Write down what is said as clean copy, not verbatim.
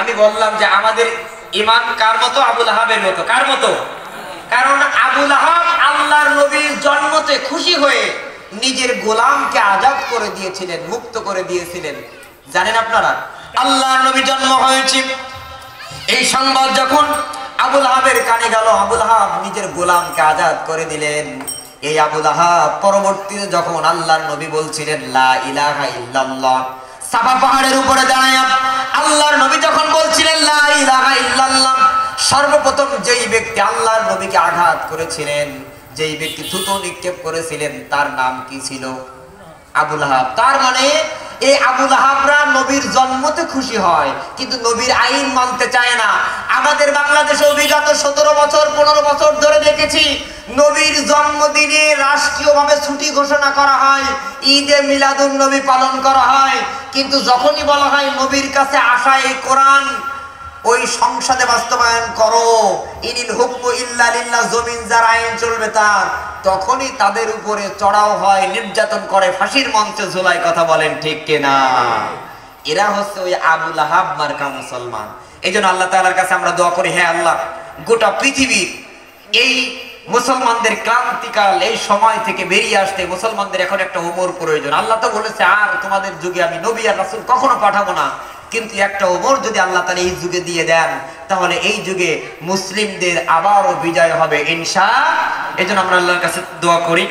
আমি বললাম যে আমাদের ঈমান কার মতো? আবু লাহাবের মতো। কার মতো? কারণ আবু লাহাব আল্লাহর নবীর জন্মতে খুশি হয়ে নিজের গোলামকে আজাদ করে দিয়েছিলেন, মুক্ত করে দিয়েছিলেন। জানেন আপনারা, আল্লাহর নবী জন্ম হয়েছে, এই সংবাদ যখন আবু লাহাবের কানে গেল, আবু লাহাব নিজের গোলামকে আজাদ করে দিলেন। এই আবু লাহাব পরবর্তীতে যখন আল্লাহর নবী বলছিলেন লা ইলাহা ইল্লাল্লাহ, সাফা পাহাড়ের উপরে দাঁড়ায় আল্লাহর নবী যখন বলছিলেন লা ইলাহা ইল্লাল্লাহ, সর্বপ্রথম যেই ব্যক্তি আল্লাহর নবীকে আঘাত করেছিলেন, যেই ব্যক্তি থুতু নিক্ষেপ করেছিলেন, তার নাম কি ছিল? আবু লাহাব। তার মানে এই আবু লাহাবরা নবীর জন্মতে খুশি হয়, কিন্তু নবীর আইন মানতে চায় না। আমাদের বাংলাদেশে বিগত 17 বছর 15 বছর ধরে দেখেছি নবীর জন্মদিনে রাষ্ট্রীয়ভাবে ছুটি ঘোষণা করা হয়, ঈদে মিলাদুন নবী পালন করা হয়, কিন্তু যখনই বলা হয় নবীর কাছে আসা এই কোরআন ওই সংসদে বাস্তবায়ন করো, ইনিল হুকমু ইল্লা লিল্লাহ, জমিন যার আইন চলবে তার, তখনই তাদের উপরে চড়াও হয়, নির্যাতন করে, ফাঁসির মঞ্চে ঝোলায়। কথা বলেন ঠিক কিনা? এরা হচ্ছে ওই আবু লাহাব মার্কা মুসলমান। এই জন্য আল্লাহ তাআলার কাছে আমরা দোয়া করি, হ্যাঁ আল্লাহ, গোটা পৃথিবীর এই মুসলমানদের ক্রান্তিকাল, এই সময় থেকে বেরিয়ে আসতে মুসলমানদের এখন একটা ওমর প্রয়োজন। আল্লাহ তো বলেছে আর তোমাদের যুগে আমি নবী আর রাসূল কখনো পাঠাবো না, কিন্তু একটা ওমর যদি আল্লাহ তাআলা এই যুগে দিয়ে দেন, তাহলে এই যুগে মুসলিমদের আবারও বিজয় হবে ইনশাআল্লাহ। এজন্য আমরা আল্লাহর কাছে দোয়া করি।